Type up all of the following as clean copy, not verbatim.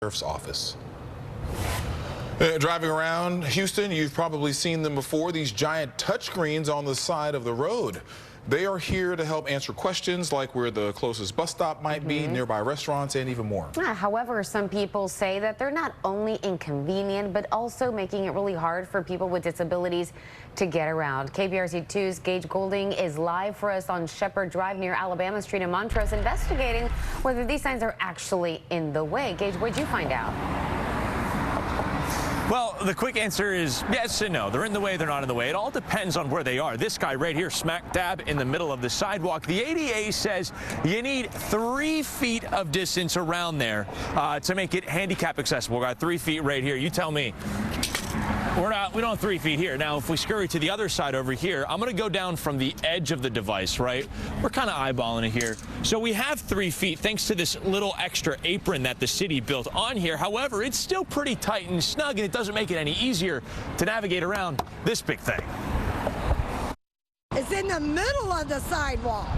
Sheriff's Office. Driving around Houston, you've probably seen them before, these giant touchscreens on the side of the road. They are here to help answer questions like where the closest bus stop might be, nearby restaurants, and even more. However, some people say that they're not only inconvenient, but also making it really hard for people with disabilities to get around. KPRC-2's Gage Goulding is live for us on Shepherd Drive near Alabama Street in Montrose, investigating whether these signs are actually in the way. Gage, what did you find out? Well, the quick answer is yes and no. They're in the way, they're not in the way. It all depends on where they are. This guy right here, smack dab in the middle of the sidewalk. The ADA says you need 3 feet of distance around there to make it handicap accessible. We've got 3 feet right here. You tell me. We don't have 3 feet here. Now, if we scurry to the other side over here, I'm going to go down from the edge of the device, right? We're kind of eyeballing it here. So we have 3 feet thanks to this little extra apron that the city built on here. However, it's still pretty tight and snug, and it doesn't make it any easier to navigate around this big thing. It's in the middle of the sidewalk.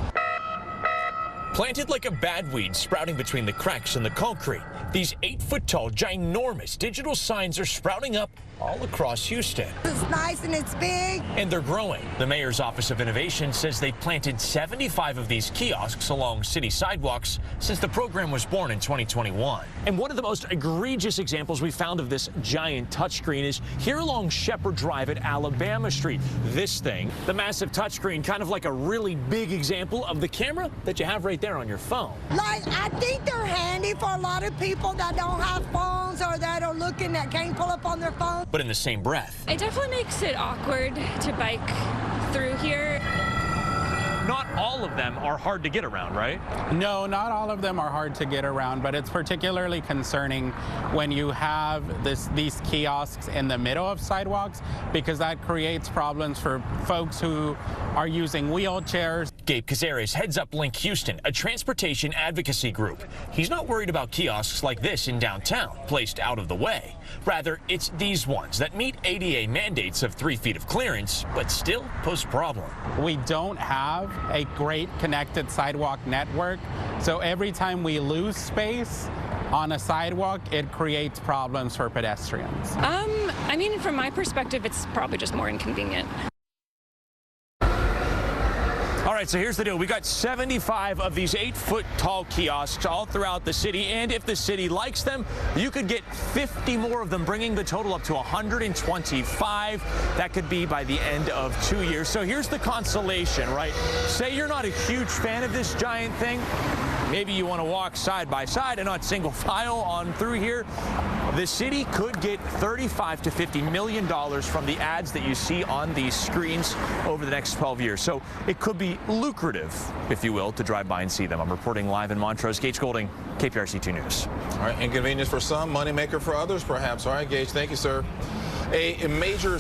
Planted like a bad weed sprouting between the cracks in the concrete, these 8-foot-tall, ginormous digital signs are sprouting up all across Houston. It's nice and it's big. And they're growing. The mayor's Office of Innovation says they planted 75 of these kiosks along city sidewalks since the program was born in 2021. And one of the most egregious examples we found of this giant touchscreen is here along Shepherd Drive at Alabama Street. This thing, the massive touchscreen, kind of like a really big example of the camera that you have right there on your phone. Like, I think they're handy for a lot of people that don't have phones or that are looking that can't pull up on their phone. But in the same breath, it definitely makes it awkward to bike through here. Not all of them are hard to get around, right? No, not all of them are hard to get around, but it's particularly concerning when you have these kiosks in the middle of sidewalks, because that creates problems for folks who are using wheelchairs. Gabe Cazares heads up Link Houston, a transportation advocacy group. He's not worried about kiosks like this in downtown, placed out of the way. Rather, it's these ones that meet ADA mandates of 3 feet of clearance, but still pose a problem. We don't have a great connected sidewalk network, so every time we lose space on a sidewalk, it creates problems for pedestrians. I mean, from my perspective, it's probably just more inconvenient. All right, so here's the deal. We got 75 of these 8-foot-tall kiosks all throughout the city, and if the city likes them, you could get 50 more of them, bringing the total up to 125. That could be by the end of 2 years. So here's the consolation, right? Say you're not a huge fan of this giant thing. Maybe you want to walk side by side and not single file on through here. The city could get $35 to $50 million from the ads that you see on these screens over the next 12 years. So it could be lucrative, if you will, to drive by and see them. I'm reporting live in Montrose. Gage Goulding, KPRC2 News. All right, inconvenience for some, moneymaker for others, perhaps. All right, Gage, thank you, sir. A major